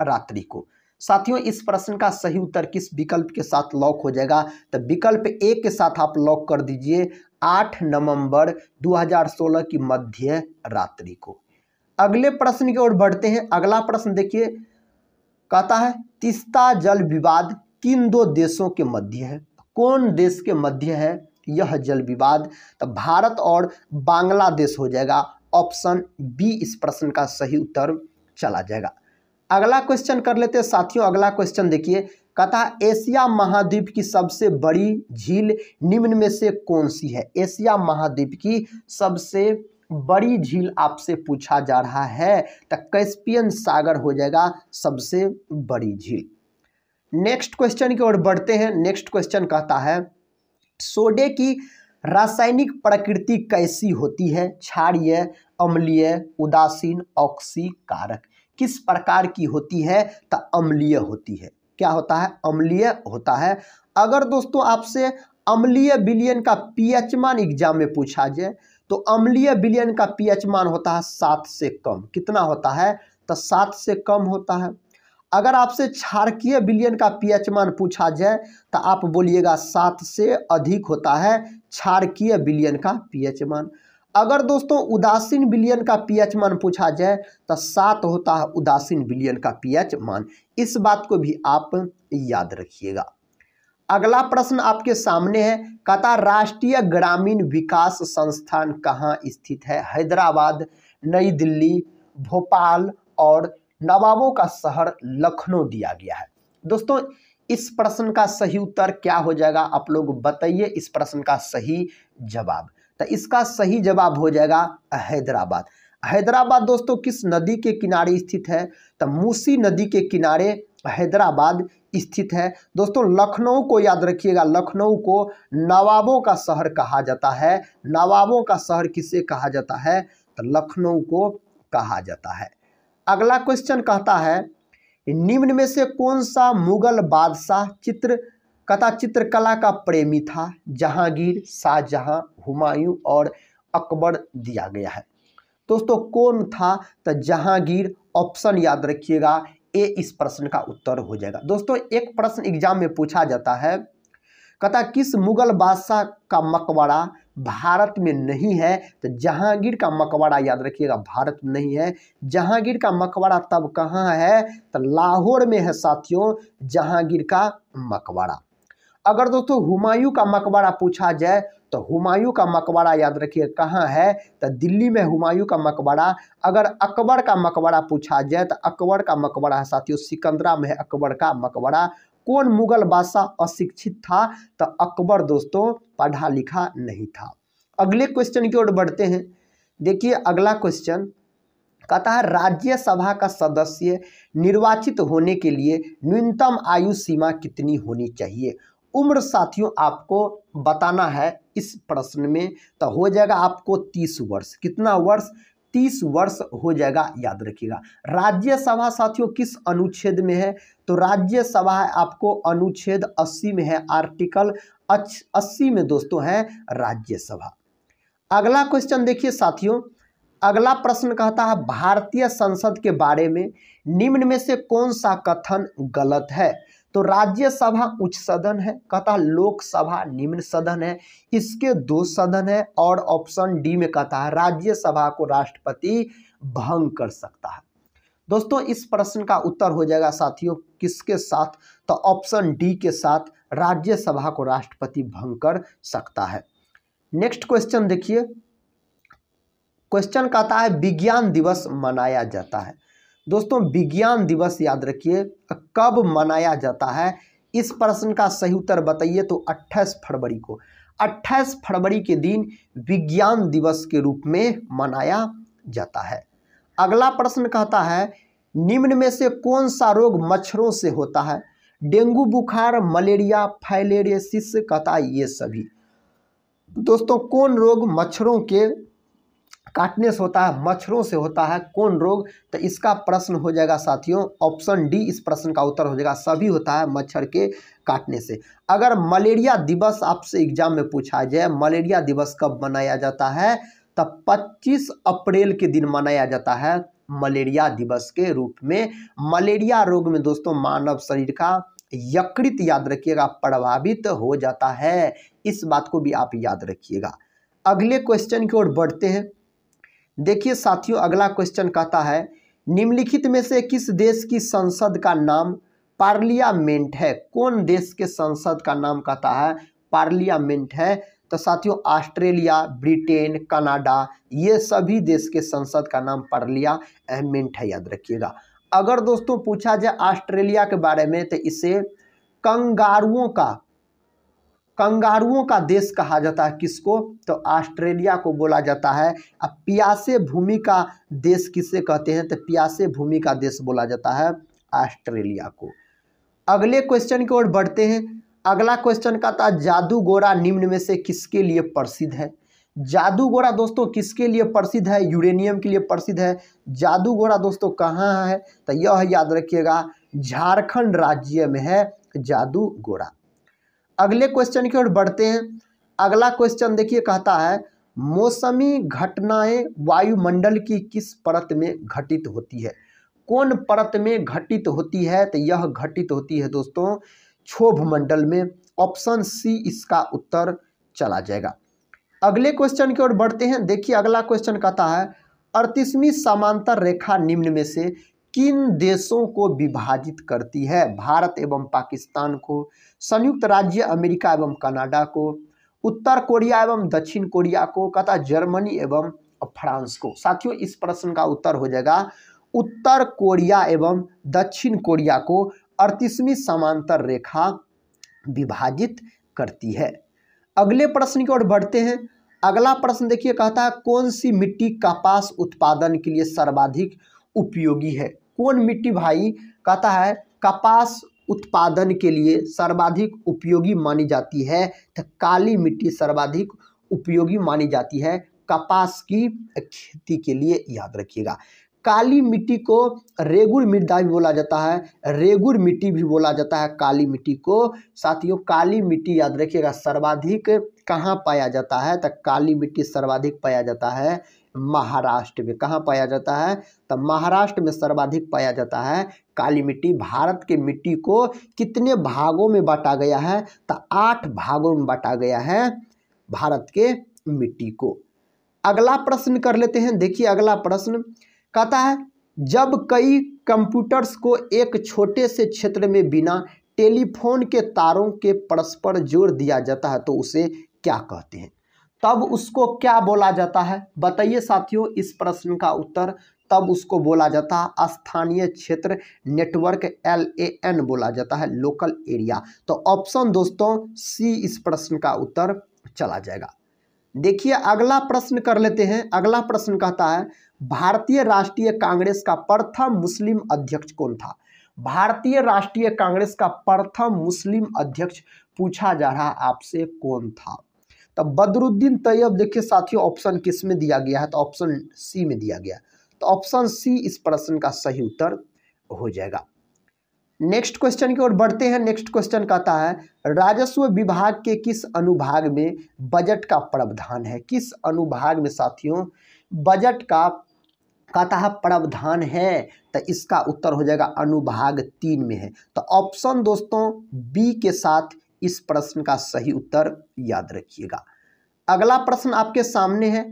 रात्रि को। साथियों इस प्रश्न का सही उत्तर किस विकल्प के साथ लॉक हो जाएगा? तो विकल्प ए के साथ आप लॉक कर दीजिए 8 नवंबर 2016 की मध्य रात्रि को। अगले प्रश्न की ओर बढ़ते हैं। अगला प्रश्न देखिए कहता है तीस्ता जल विवाद किन 2 देशों के मध्य है? कौन देश के मध्य है यह जल विवाद? तो भारत और बांग्लादेश हो जाएगा। ऑप्शन बी इस प्रश्न का सही उत्तर चला जाएगा। अगला क्वेश्चन कर लेते हैं साथियों। अगला क्वेश्चन देखिए कहता है एशिया महाद्वीप की सबसे बड़ी झील निम्न में से कौन सी है? एशिया महाद्वीप की सबसे बड़ी झील आपसे पूछा जा रहा है तो कैस्पियन सागर हो जाएगा सबसे बड़ी झील। नेक्स्ट क्वेश्चन की ओर बढ़ते हैं। नेक्स्ट क्वेश्चन कहता है सोडे की रासायनिक प्रकृति कैसी होती है? क्षारीय, अम्लीय, उदासीन, ऑक्सीकारक। किस प्रकार की होती है? तो अम्लीय होती है। क्या होता है, अम्लीय होता है। अगर दोस्तों आपसे अम्लीय विलयन का पीएच मान एग्जाम में पूछा जाए तो अम्लीय विलयन का पीएच मान होता है 7 से कम। कितना होता है, तो 7 से कम होता है। अगर आपसे क्षारकीय विलयन का पीएच मान पूछा जाए तो आप बोलिएगा 7 से अधिक होता है क्षारकीय विलयन का पीएच मान। अगर दोस्तों उदासीन विलयन का पीएच मान पूछा जाए तो 7 होता है उदासीन विलयन का पीएच मान। इस बात को भी आप याद रखिएगा। अगला प्रश्न आपके सामने है, कहता राष्ट्रीय ग्रामीण विकास संस्थान कहाँ स्थित है। हैदराबाद, नई दिल्ली, भोपाल और नवाबों का शहर लखनऊ दिया गया है। दोस्तों इस प्रश्न का सही उत्तर क्या हो जाएगा, आप लोग बताइए इस प्रश्न का सही जवाब। तो इसका सही जवाब हो जाएगा हैदराबाद। हैदराबाद दोस्तों किस नदी के किनारे स्थित है, तो मूसी नदी के किनारे हैदराबाद स्थित है। दोस्तों लखनऊ को याद रखिएगा, लखनऊ को नवाबों का शहर कहा जाता है। नवाबों का शहर किसे कहा जाता है, तो लखनऊ को कहा जाता है। अगला क्वेश्चन कहता है, निम्न में से कौन सा मुगल बादशाह चित्रकला का प्रेमी था। जहांगीर, शाहजहां, हुमायूं और अकबर दिया गया है। दोस्तों कौन था, तो जहांगीर। ऑप्शन याद रखिएगा, ए इस प्रश्न का उत्तर हो जाएगा। दोस्तों एक प्रश्न एग्जाम में पूछा जाता है, कहता किस मुगल बादशाह का मकबरा भारत में नहीं है, तो जहांगीर का मकबरा याद रखिएगा भारत में नहीं है। जहांगीर का मकबरा तब कहाँ है, तो लाहौर में है साथियों जहांगीर का मकबरा। अगर दोस्तों हुमायूं का मकबरा पूछा जाए तो हुमायूं का मकबरा याद रखिए कहाँ है, तो दिल्ली में हुमायूं का मकबरा। अगर अकबर का मकबरा पूछा जाए तो अकबर का मकबरा है साथियों सिकंदरा में है अकबर का मकबरा। कौन मुगल बादशाह अशिक्षित था, तो अकबर दोस्तों पढ़ा लिखा नहीं था। अगले क्वेश्चन की ओर बढ़ते हैं। देखिए अगला क्वेश्चन कहता है राज्यसभा का सदस्य निर्वाचित होने के लिए न्यूनतम आयु सीमा कितनी होनी चाहिए। उम्र साथियों आपको बताना है इस प्रश्न में, तो हो जाएगा आपको 30 वर्ष। कितना वर्ष, 30 वर्ष हो जाएगा, याद रखिएगा। राज्यसभा साथियों किस अनुच्छेद में है, तो राज्यसभा है आपको अनुच्छेद 80 में है, आर्टिकल 80 में दोस्तों है राज्यसभा। अगला क्वेश्चन देखिए साथियों, अगला प्रश्न कहता है भारतीय संसद के बारे में निम्न में से कौन सा कथन गलत है। तो राज्यसभा उच्च सदन है, कहता लोकसभा निम्न सदन है, इसके 2 सदन है। और ऑप्शन डी में कहता है राज्यसभा को राष्ट्रपति भंग कर सकता है। दोस्तों इस प्रश्न का उत्तर हो जाएगा साथियों किसके साथ, तो ऑप्शन डी के साथ, राज्यसभा को राष्ट्रपति भंग कर सकता है। नेक्स्ट क्वेश्चन देखिए, क्वेश्चन कहता है विज्ञान दिवस मनाया जाता है। दोस्तों विज्ञान दिवस याद रखिए कब मनाया जाता है, इस प्रश्न का सही उत्तर बताइए। तो 28 फरवरी को, 28 फरवरी के दिन विज्ञान दिवस के रूप में मनाया जाता है। अगला प्रश्न कहता है निम्न में से कौन सा रोग मच्छरों से होता है। डेंगू बुखार, मलेरिया, फाइलेरियोसिस, कहता ये सभी। दोस्तों कौन रोग मच्छरों के काटने से होता है, मच्छरों से होता है कौन रोग, तो इसका प्रश्न हो जाएगा साथियों ऑप्शन डी इस प्रश्न का उत्तर हो जाएगा, सभी होता है मच्छर के काटने से। अगर मलेरिया दिवस आपसे एग्जाम में पूछा जाए मलेरिया दिवस कब मनाया जाता है, तो 25 अप्रैल के दिन मनाया जाता है मलेरिया दिवस के रूप में। मलेरिया रोग में दोस्तों मानव शरीर का यकृत याद रखिएगा प्रभावित हो जाता है, इस बात को भी आप याद रखिएगा। अगले क्वेश्चन की ओर बढ़ते हैं। देखिए साथियों अगला क्वेश्चन कहता है निम्नलिखित में से किस देश की संसद का नाम पार्लियामेंट है। कौन देश के संसद का नाम कहता है पार्लियामेंट है, तो साथियों ऑस्ट्रेलिया, ब्रिटेन, कनाडा, ये सभी देश के संसद का नाम पार्लियामेंट है, याद रखिएगा। अगर दोस्तों पूछा जाए ऑस्ट्रेलिया के बारे में तो इसे कंगारुओं का देश कहा जाता है। किसको, तो ऑस्ट्रेलिया को बोला जाता है। अब प्यासे भूमि का देश किसे कहते हैं, तो प्यासे भूमि का देश बोला जाता है ऑस्ट्रेलिया को। अगले क्वेश्चन की ओर बढ़ते हैं। अगला क्वेश्चन का था जादूगोरा निम्न में से किसके लिए प्रसिद्ध है। जादूगोरा दोस्तों किसके लिए प्रसिद्ध है, यूरेनियम के लिए प्रसिद्ध है। जादूगोरा दोस्तों कहाँ है, तो यह याद रखिएगा झारखंड राज्य में है जादूगोड़ा। अगले क्वेश्चन की ओर बढ़ते हैं। अगला क्वेश्चन देखिए, कहता है मौसमी घटनाएं वायुमंडल की किस परत में घटित होती है? कौन परत में घटित होती है? तो यह घटित होती है दोस्तों क्षोभ मंडल में। ऑप्शन सी इसका उत्तर चला जाएगा। अगले क्वेश्चन की ओर बढ़ते हैं। देखिए अगला क्वेश्चन कहता है 38वीं समांतर रेखा निम्न में से किन देशों को विभाजित करती है? भारत एवं पाकिस्तान को, संयुक्त राज्य अमेरिका एवं कनाडा को, उत्तर कोरिया एवं दक्षिण कोरिया को, कहता जर्मनी एवं फ्रांस को। साथियों इस प्रश्न का उत्तर हो जाएगा उत्तर कोरिया एवं दक्षिण कोरिया को 38वीं समांतर रेखा विभाजित करती है। अगले प्रश्न की ओर बढ़ते हैं। अगला प्रश्न देखिए, कहता है कौन सी मिट्टी कपास उत्पादन के लिए सर्वाधिक उपयोगी है? कौन मिट्टी भाई कहता है कपास उत्पादन के लिए सर्वाधिक उपयोगी मानी जाती है? तो काली मिट्टी सर्वाधिक उपयोगी मानी जाती है कपास की खेती के लिए, याद रखिएगा। काली मिट्टी को रेगुर मृदा भी बोला जाता है, रेगुर मिट्टी भी बोला जाता है काली मिट्टी को। साथियों काली मिट्टी याद रखिएगा सर्वाधिक कहाँ पाया जाता है? तो काली मिट्टी सर्वाधिक पाया जाता है महाराष्ट्र में। कहाँ पाया जाता है? तो महाराष्ट्र में सर्वाधिक पाया जाता है काली मिट्टी। भारत के मिट्टी को कितने भागों में बांटा गया है? तो 8 भागों में बांटा गया है भारत के मिट्टी को। अगला प्रश्न कर लेते हैं। देखिए अगला प्रश्न कहता है जब कई कंप्यूटर्स को एक छोटे से क्षेत्र में बिना टेलीफोन के तारों के परस्पर जोड़ दिया जाता है तो उसे क्या कहते हैं? तब उसको क्या बोला जाता है? बताइए साथियों इस प्रश्न का उत्तर। तब उसको बोला जाता है स्थानीय क्षेत्र नेटवर्क, LAN बोला जाता है, लोकल एरिया। तो ऑप्शन दोस्तों सी इस प्रश्न का उत्तर चला जाएगा। देखिए अगला प्रश्न कर लेते हैं। अगला प्रश्न कहता है भारतीय राष्ट्रीय कांग्रेस का प्रथम मुस्लिम अध्यक्ष कौन था? भारतीय राष्ट्रीय कांग्रेस का प्रथम मुस्लिम अध्यक्ष पूछा जा रहा आपसे कौन था? तो बदरुद्दीन तैयब। देखिए साथियों ऑप्शन किस में दिया गया है? तो ऑप्शन सी में दिया गया। तो ऑप्शन सी इस प्रश्न का सही उत्तर हो जाएगा। नेक्स्ट क्वेश्चन की ओर बढ़ते हैं। नेक्स्ट क्वेश्चन कहता है राजस्व विभाग के किस अनुभाग में बजट का प्रावधान है? किस अनुभाग में साथियों बजट का कहता है प्रावधान है? तो इसका उत्तर हो जाएगा अनुभाग 3 में है। तो ऑप्शन दोस्तों बी के साथ इस प्रश्न का सही उत्तर याद रखिएगा। अगला प्रश्न आपके सामने है।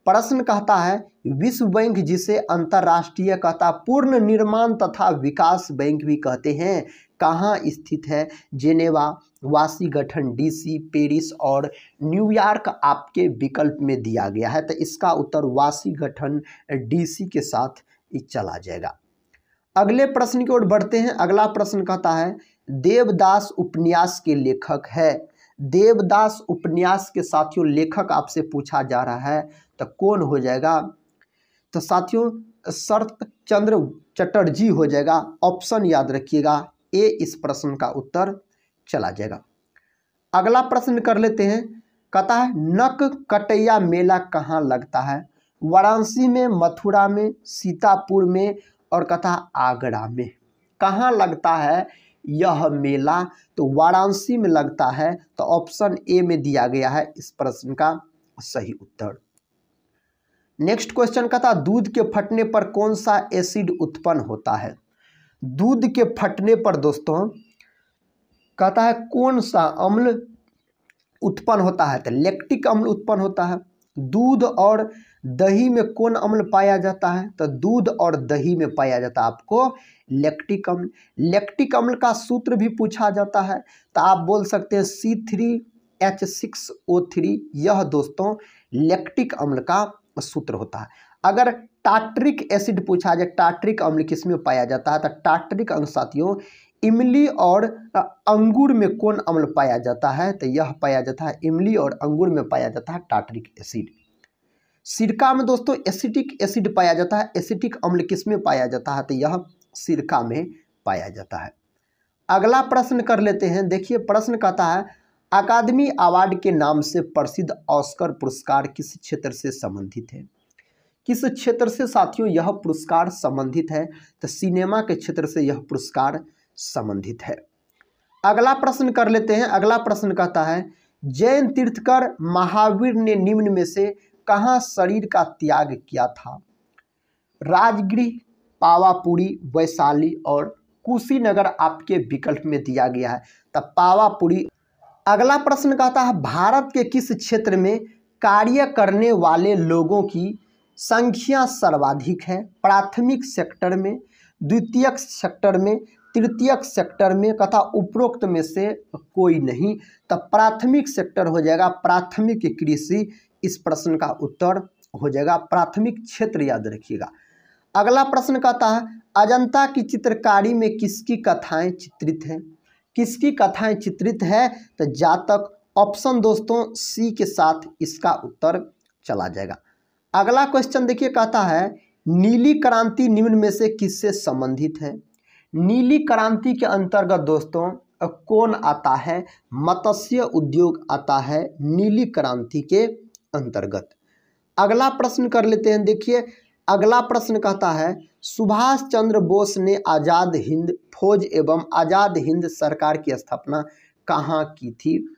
प्रश्न कहता है विश्व बैंक जिसे अंतर्राष्ट्रीय कहता पूर्ण निर्माण तथा विकास बैंक भी कहते हैं कहाँ स्थित है? जेनेवा, वाशिंगटन DC, पेरिस और न्यूयॉर्क आपके विकल्प में दिया गया है। तो इसका उत्तर वाशिंगटन DC के साथ चला जाएगा। अगले प्रश्न की ओर बढ़ते हैं। अगला प्रश्न कहता है देवदास उपन्यास के लेखक है। देवदास उपन्यास के साथियों लेखक आपसे पूछा जा रहा है तो कौन हो जाएगा? तो साथियों शरत चंद्र चटर्जी हो जाएगा। ऑप्शन याद रखिएगा ए इस प्रश्न का उत्तर चला जाएगा। अगला प्रश्न कर लेते हैं। कहता है नक कटैया मेला कहाँ लगता है? वाराणसी में, मथुरा में, सीतापुर में और कहता आगरा में। कहाँ लगता है यह मेला? तो वाराणसी में लगता है। तो ऑप्शन ए में दिया गया है इस प्रश्न का सही उत्तर। नेक्स्ट क्वेश्चन कहता दूध के फटने पर कौन सा एसिड उत्पन्न होता है? दूध के फटने पर दोस्तों कहता है कौन सा अम्ल उत्पन्न होता है? तो लैक्टिक अम्ल उत्पन्न होता है। दूध और दही में कौन अम्ल पाया जाता है? तो दूध और दही में पाया जाता है आपको लैक्टिक अम्ल। लैक्टिक अम्ल का सूत्र भी पूछा जाता है तो आप बोल सकते हैं C3H6O3। यह दोस्तों लैक्टिक अम्ल का सूत्र होता है। अगर टार्ट्रिक एसिड पूछा जाए टार्ट्रिक अम्ल किस में पाया जाता है? तो टार्ट्रिक अम्ल साथियों इमली और अंगूर में कौन अम्ल पाया जाता है? तो यह पाया जाता है इमली और अंगूर में पाया जाता है टार्ट्रिक एसिड। सिरका में दोस्तों एसिटिक एसिड पाया जाता है। एसिटिक अम्ल किस में पाया जाता है? तो यह सिरका में पाया जाता है। अगला प्रश्न कर लेते हैं। देखिए प्रश्न कहता है अकादमी अवार्ड के नाम से प्रसिद्ध ऑस्कर पुरस्कार किस क्षेत्र से संबंधित है? किस क्षेत्र से साथियों यह पुरस्कार संबंधित है? तो सिनेमा के क्षेत्र से यह पुरस्कार संबंधित है। अगला प्रश्न कर लेते हैं। अगला प्रश्न कहता है जैन तीर्थकर महावीर ने निम्न में से कहाँ शरीर का त्याग किया था? राजगृह, पावापुरी, वैशाली और कुशीनगर आपके विकल्प में दिया गया है। तब पावापुरी। अगला प्रश्न कहता है भारत के किस क्षेत्र में कार्य करने वाले लोगों की संख्या सर्वाधिक है? प्राथमिक सेक्टर में, द्वितीयक सेक्टर में, तृतीयक सेक्टर में तथा उपरोक्त में से कोई नहीं। तब प्राथमिक सेक्टर हो जाएगा, प्राथमिक कृषि इस प्रश्न का उत्तर हो जाएगा। प्राथमिक क्षेत्र याद रखिएगा। अगला प्रश्न कहता है अजंता की चित्रकारी में किसकी कथाएं चित्रित हैं? किसकी कथाएं चित्रित है? तो जातक। ऑप्शन दोस्तों सी के साथ इसका उत्तर चला जाएगा। अगला क्वेश्चन देखिए, कहता है नीली क्रांति निम्न में से किससे संबंधित है? नीली क्रांति के अंतर्गत दोस्तों कौन आता है? मत्स्य उद्योग आता है नीली क्रांति के अंतर्गत। अगला प्रश्न कर लेते हैं। देखिए अगला प्रश्न कहता है सुभाष चंद्र बोस ने आज़ाद हिंद फौज एवं आज़ाद हिंद सरकार की स्थापना कहाँ की थी?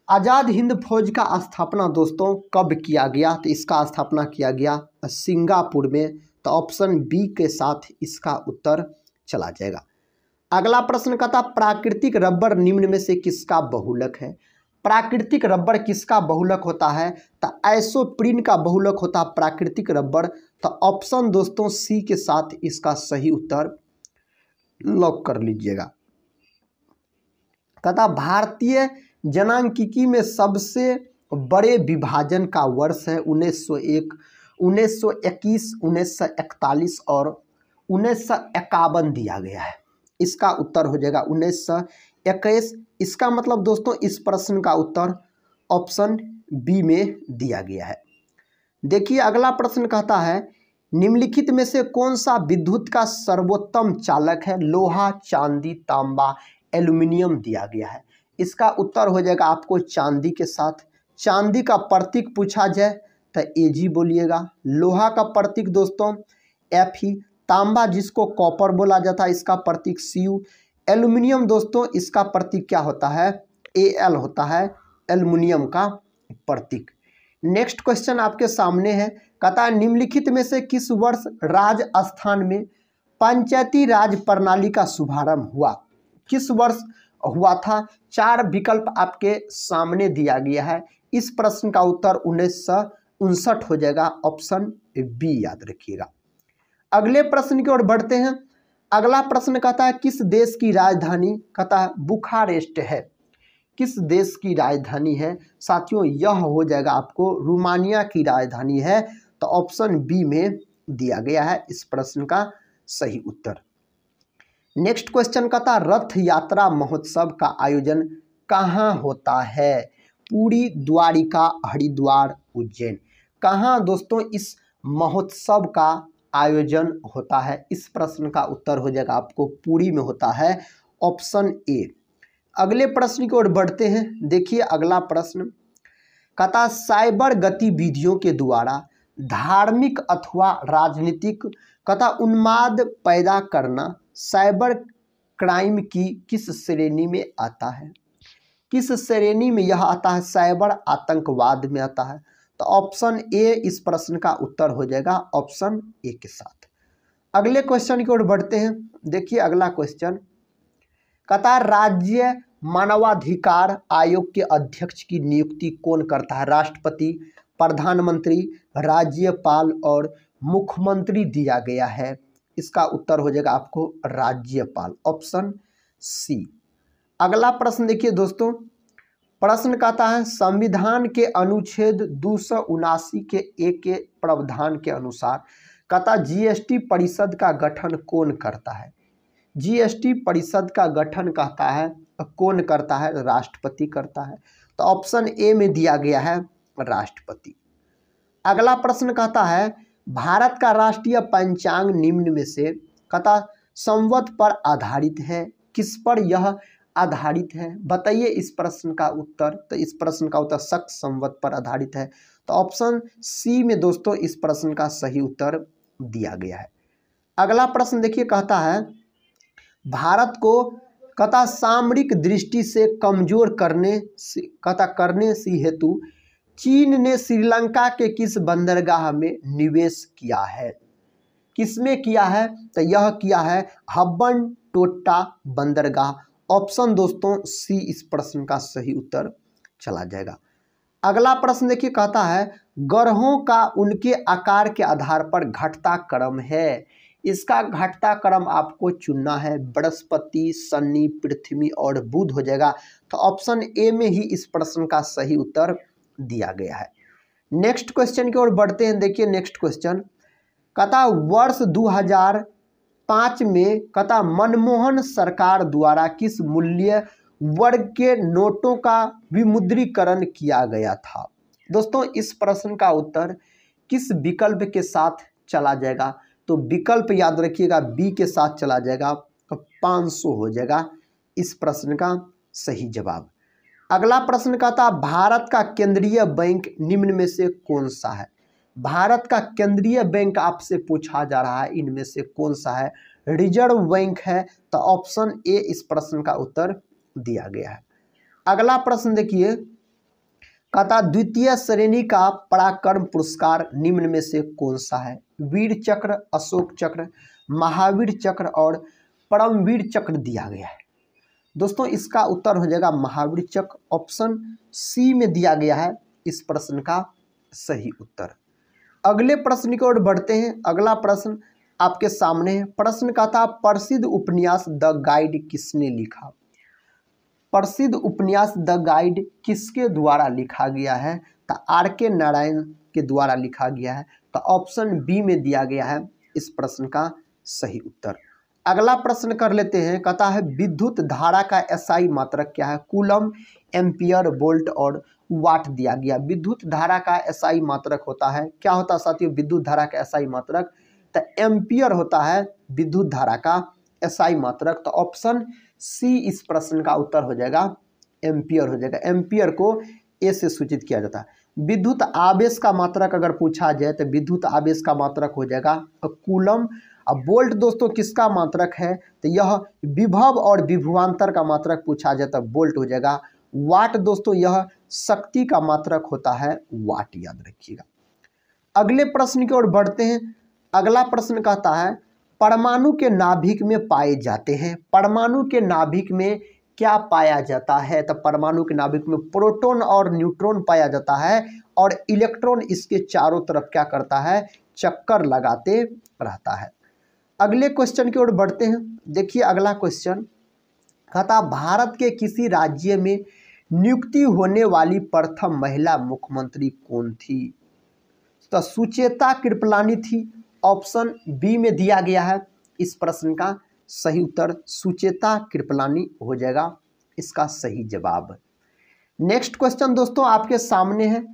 आज़ाद हिंद फौज का स्थापना दोस्तों कब किया गया? तो इसका स्थापना किया गया सिंगापुर में। तो ऑप्शन बी के साथ इसका उत्तर चला जाएगा। अगला प्रश्न कहता प्राकृतिक रबर निम्न में से किसका बहुलक है? प्राकृतिक रबर किसका बहुलक होता है? तो आइसोप्रीन का बहुलक होता है प्राकृतिक रबर। तो ऑप्शन दोस्तों सी के साथ इसका सही उत्तर लॉक कर लीजिएगा। कहता भारतीय जनांकिकी में सबसे बड़े विभाजन का वर्ष है 1901, 1921, 1941 और 1951 दिया गया है। इसका उत्तर हो जाएगा 1921। इसका मतलब दोस्तों इस प्रश्न का उत्तर ऑप्शन बी में दिया गया है। देखिए अगला प्रश्न कहता है निम्नलिखित में से कौन सा विद्युत का सर्वोत्तम चालक है? लोहा, चांदी, तांबा, एल्युमिनियम दिया गया है। इसका उत्तर हो जाएगा आपको चांदी के साथ। चांदी का प्रतीक पूछा जाए तो एजी बोलिएगा। लोहा का प्रतीक दोस्तों एफ ही। तांबा जिसको कॉपर बोला जाता है इसका प्रतीक सीयू। एल्युमिनियम दोस्तों इसका प्रतीक क्या होता है? एल होता है एल्युमिनियम का प्रतीक। नेक्स्ट क्वेश्चन आपके सामने है। कहता है निम्नलिखित में से किस वर्ष राजस्थान में पंचायती राज प्रणाली का शुभारंभ हुआ? किस वर्ष हुआ था? 4 विकल्प आपके सामने दिया गया है। इस प्रश्न का उत्तर 1959 हो जाएगा। ऑप्शन बी याद रखिएगा। अगले प्रश्न की ओर बढ़ते हैं। अगला प्रश्न कहता है किस देश की राजधानी? कहता है बुखारेस्ट है। किस देश की राजधानी है? साथियों यह हो जाएगा आपको रोमानिया की राजधानी है। तो ऑप्शन बी में दिया गया है इस प्रश्न का सही उत्तर। नेक्स्ट क्वेश्चन कहता है रथ यात्रा महोत्सव का आयोजन कहाँ होता है? पुरी, द्वारिका, हरिद्वार, उज्जैन। कहाँ दोस्तों इस महोत्सव का आयोजन होता है? इस प्रश्न का उत्तर हो जाएगा आपको पुरी में होता है। Option A. अगले प्रश्न की ओर बढ़ते हैं। देखिए अगला प्रश्न कहता साइबर गतिविधियों के द्वारा धार्मिक अथवा राजनीतिक कहता उन्माद पैदा करना साइबर क्राइम की किस श्रेणी में आता है? किस श्रेणी में यह आता है? साइबर आतंकवाद में आता है। तो ऑप्शन ए इस प्रश्न का उत्तर हो जाएगा ऑप्शन ए के साथ। अगले क्वेश्चन की ओर बढ़ते हैं। देखिए अगला क्वेश्चन कहता है राज्य मानवाधिकार आयोग के अध्यक्ष की नियुक्ति कौन करता है? राष्ट्रपति, प्रधानमंत्री, राज्यपाल और मुख्यमंत्री दिया गया है। इसका उत्तर हो जाएगा आपको राज्यपाल। Option C. अगला प्रश्न देखिए दोस्तों। प्रश्न कहता है संविधान के अनुच्छेद 279 के ए के प्रावधान के अनुसार कहता जीएसटी परिषद का गठन कौन करता है? जीएसटी परिषद का गठन कहता है कौन करता है? राष्ट्रपति करता है। तो ऑप्शन ए में दिया गया है राष्ट्रपति। अगला प्रश्न कहता है भारत का राष्ट्रीय पंचांग निम्न में से कहता संवत पर आधारित है। किस पर यह आधारित है? बताइए इस प्रश्न का उत्तर। तो इस प्रश्न का उत्तर शक संवत पर आधारित है। तो ऑप्शन सी में दोस्तों इस प्रश्न का सही उत्तर दिया गया है। अगला प्रश्न देखिए, कहता है भारत को कहता सामरिक दृष्टि से कमजोर करने से हेतु चीन ने श्रीलंका के किस बंदरगाह में निवेश किया है? किसमें किया है? तो यह किया है हम्बनटोटा बंदरगाह। ऑप्शन दोस्तों सी इस प्रश्न का सही उत्तर चला जाएगा। अगला प्रश्न देखिए, कहता है ग्रहों का उनके आकार के आधार पर घटता क्रम है। इसका घटता क्रम आपको चुनना है। बृहस्पति, शनि, पृथ्वी और बुध हो जाएगा। तो ऑप्शन ए में ही इस प्रश्न का सही उत्तर दिया गया है। नेक्स्ट क्वेश्चन की ओर बढ़ते हैं। देखिए नेक्स्ट क्वेश्चन, कहता वर्ष 2005 में कहता मनमोहन सरकार द्वारा किस मूल्य वर्ग के नोटों का विमुद्रीकरण किया गया था? दोस्तों इस प्रश्न का उत्तर किस विकल्प के साथ चला जाएगा? तो विकल्प याद रखिएगा, बी के साथ चला जाएगा। तो 500 हो जाएगा इस प्रश्न का सही जवाब। अगला प्रश्न कहता भारत का केंद्रीय बैंक निम्न में से कौन सा है? भारत का केंद्रीय बैंक आपसे पूछा जा रहा है, इनमें से कौन सा है? रिजर्व बैंक है। तो ऑप्शन ए इस प्रश्न का उत्तर दिया गया है। अगला प्रश्न देखिए, कहता द्वितीय श्रेणी का पराक्रम पुरस्कार निम्न में से कौन सा है? वीर चक्र, अशोक चक्र, महावीर चक्र और परमवीर चक्र दिया गया है। दोस्तों इसका उत्तर हो जाएगा महावीर चक्र। ऑप्शन सी में दिया गया है इस प्रश्न का सही उत्तर। अगले प्रश्न की ओर बढ़ते हैं। अगला प्रश्न आपके सामने है। प्रश्न का था प्रसिद्ध उपन्यास द गाइड किसने लिखा? प्रसिद्ध उपन्यास द गाइड किसके द्वारा लिखा गया है? तो आर.के. नारायण के द्वारा लिखा गया है। तो ऑप्शन बी में दिया गया है इस प्रश्न का सही उत्तर। अगला प्रश्न कर लेते हैं। कहता है विद्युत धारा का एसआई मात्रक क्या है? कूलम, एम्पियर, वोल्ट और वाट दिया गया। विद्युत धारा का एसआई मात्रक होता है, क्या होता है साथियों? विद्युत धारा का एसआई मात्रक तो एम्पियर होता है विद्युत धारा का एसआई मात्रक। तो ऑप्शन सी इस प्रश्न का उत्तर हो जाएगा, एम्पियर हो जाएगा। एम्पियर को ए से सूचित किया जाता है। विद्युत आवेश का मात्रक अगर पूछा जाए तो विद्युत आवेश का मात्रक हो जाएगा कूलम। अब वोल्ट दोस्तों किसका मात्रक है? तो यह विभव और विभवांतर का मात्रक पूछा जाए तो वोल्ट हो जाएगा। वाट दोस्तों यह शक्ति का मात्रक होता है, वाट याद रखिएगा। अगले प्रश्न की ओर बढ़ते हैं। अगला प्रश्न कहता है परमाणु के नाभिक में पाए जाते हैं। परमाणु के नाभिक में क्या पाया जाता है? तो परमाणु के नाभिक में प्रोटॉन और न्यूट्रॉन पाया जाता है और इलेक्ट्रॉन इसके चारों तरफ क्या करता है? चक्कर लगाते रहता है। अगले क्वेश्चन की ओर बढ़ते हैं। देखिए अगला क्वेश्चन कहता भारत के किसी राज्य में नियुक्ति होने वाली प्रथम महिला मुख्यमंत्री कौन थी? तो सुचेता कृपलानी थी। ऑप्शन बी में दिया गया है इस प्रश्न का सही उत्तर सुचेता कृपलानी हो जाएगा इसका सही जवाब। नेक्स्ट क्वेश्चन दोस्तों आपके सामने है।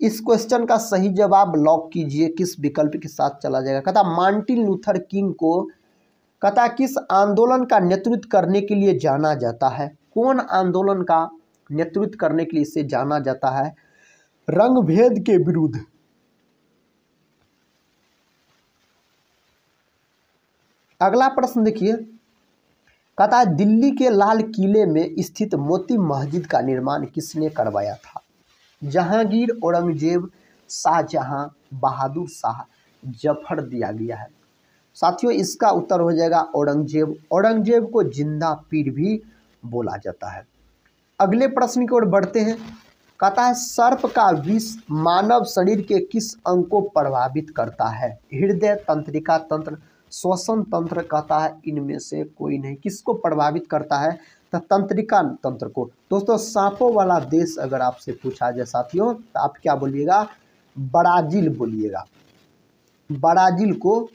इस क्वेश्चन का सही जवाब लॉक कीजिए, किस विकल्प के साथ चला जाएगा। कहता मार्टिन लूथर किंग को कहता किस आंदोलन का नेतृत्व करने के लिए जाना जाता है? कौन आंदोलन का नेतृत्व करने के लिए इसे जाना जाता है? रंगभेद के विरुद्ध। अगला प्रश्न देखिए, कहता है दिल्ली के लाल किले में स्थित मोती मस्जिद का निर्माण किसने करवाया था? जहांगीर, औरंगजेब, शाहजहां, बहादुर शाह, जफर दिया गया है। साथियों इसका उत्तर हो जाएगा औरंगजेब। औरंगजेब को जिंदा पीर भी बोला जाता है। अगले प्रश्न की ओर बढ़ते हैं। कहता है सर्प का विष मानव शरीर के किस अंग को प्रभावित करता है? हृदय, तंत्रिका तंत्र, श्वसन तंत्र। कहता है इनमें से कोई नहीं। किसको प्रभावित करता है? तो तंत्रिका तंत्र को। दोस्तों सांपों वाला देश अगर आपसे पूछा जाए साथियों तो आप क्या बोलिएगा? ब्राजील बोलिएगा। ब्राजील को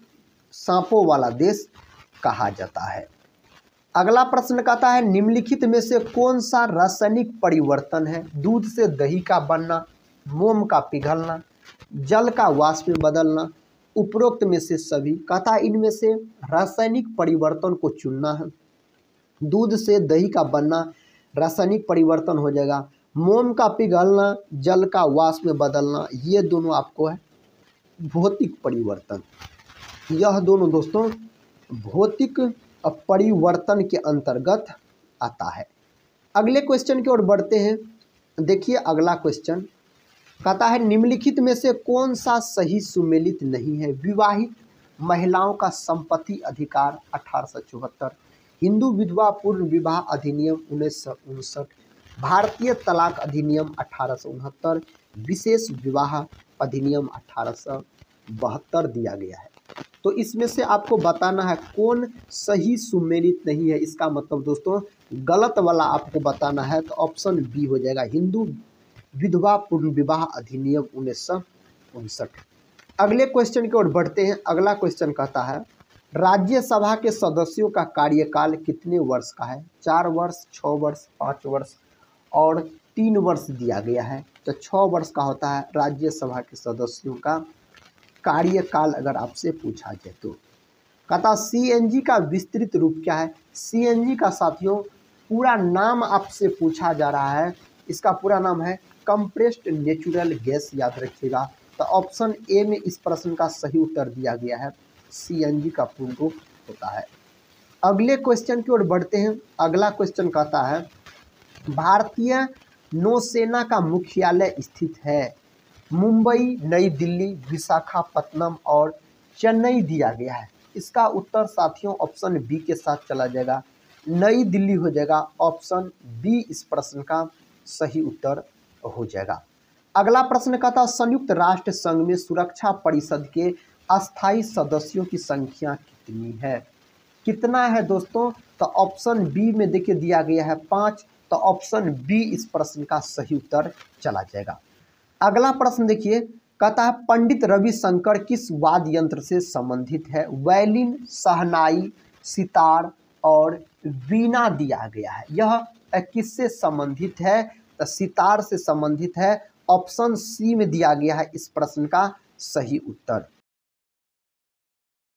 सांपों वाला देश कहा जाता है। अगला प्रश्न कहता है निम्नलिखित में से कौन सा रासायनिक परिवर्तन है? दूध से दही का बनना, मोम का पिघलना, जल का वाष्प में बदलना, उपरोक्त में से सभी। कहता है इनमें से रासायनिक परिवर्तन को चुनना है। दूध से दही का बनना रासायनिक परिवर्तन हो जाएगा। मोम का पिघलना, जल का वाष्प में बदलना, ये दोनों आपको है भौतिक परिवर्तन। यह दोनों दोस्तों भौतिक परिवर्तन के अंतर्गत आता है। अगले क्वेश्चन की ओर बढ़ते हैं। देखिए अगला क्वेश्चन कहता है निम्नलिखित में से कौन सा सही सुमेलित नहीं है। विवाहित महिलाओं का संपत्ति अधिकार 1874, हिंदू विधवा पूर्व विवाह अधिनियम 1959, भारतीय तलाक अधिनियम 1869, विशेष विवाह अधिनियम 1872 दिया गया है। तो इसमें से आपको बताना है कौन सही सुमेलित नहीं है। इसका मतलब दोस्तों गलत वाला आपको बताना है, तो ऑप्शन बी हो जाएगा, हिंदू विधवा पूर्व विवाह अधिनियम 1959। अगले क्वेश्चन की ओर बढ़ते हैं। अगला क्वेश्चन कहता है राज्यसभा के सदस्यों का कार्यकाल कितने वर्ष का है। 4 वर्ष, 6 वर्ष, 5 वर्ष और 3 वर्ष दिया गया है। तो 6 वर्ष का होता है राज्यसभा के सदस्यों का कार्यकाल। अगर आपसे पूछा जाए तो कहता सीएनजी का विस्तृत रूप क्या है। सीएनजी का साथियों पूरा नाम आपसे पूछा जा रहा है, इसका पूरा नाम है कंप्रेस्ड नेचुरल गैस, याद रखिएगा। तो ऑप्शन ए में इस प्रश्न का सही उत्तर दिया गया है, सीएनजी का पूर्ण रूप होता है। अगले क्वेश्चन की ओर बढ़ते हैं। अगला क्वेश्चन कहता है भारतीय नौसेना का मुख्यालय स्थित है। मुंबई, नई दिल्ली, विशाखापत्तनम और चेन्नई दिया गया है। इसका उत्तर साथियों ऑप्शन बी के साथ चला जाएगा, नई दिल्ली हो जाएगा। ऑप्शन बी इस प्रश्न का सही उत्तर हो जाएगा। अगला प्रश्न कहता संयुक्त राष्ट्र संघ में सुरक्षा परिषद के अस्थायी सदस्यों की संख्या कितनी है। कितना है दोस्तों, तो ऑप्शन बी में देखिए दिया गया है 5, तो ऑप्शन बी इस प्रश्न का सही उत्तर चला जाएगा। अगला प्रश्न देखिए कहता है पंडित रविशंकर किस वाद्य यंत्र से संबंधित है। वायलिन, शहनाई, सितार और वीणा दिया गया है। यह किससे संबंधित है, तो सितार से संबंधित है। ऑप्शन सी में दिया गया है इस प्रश्न का सही उत्तर।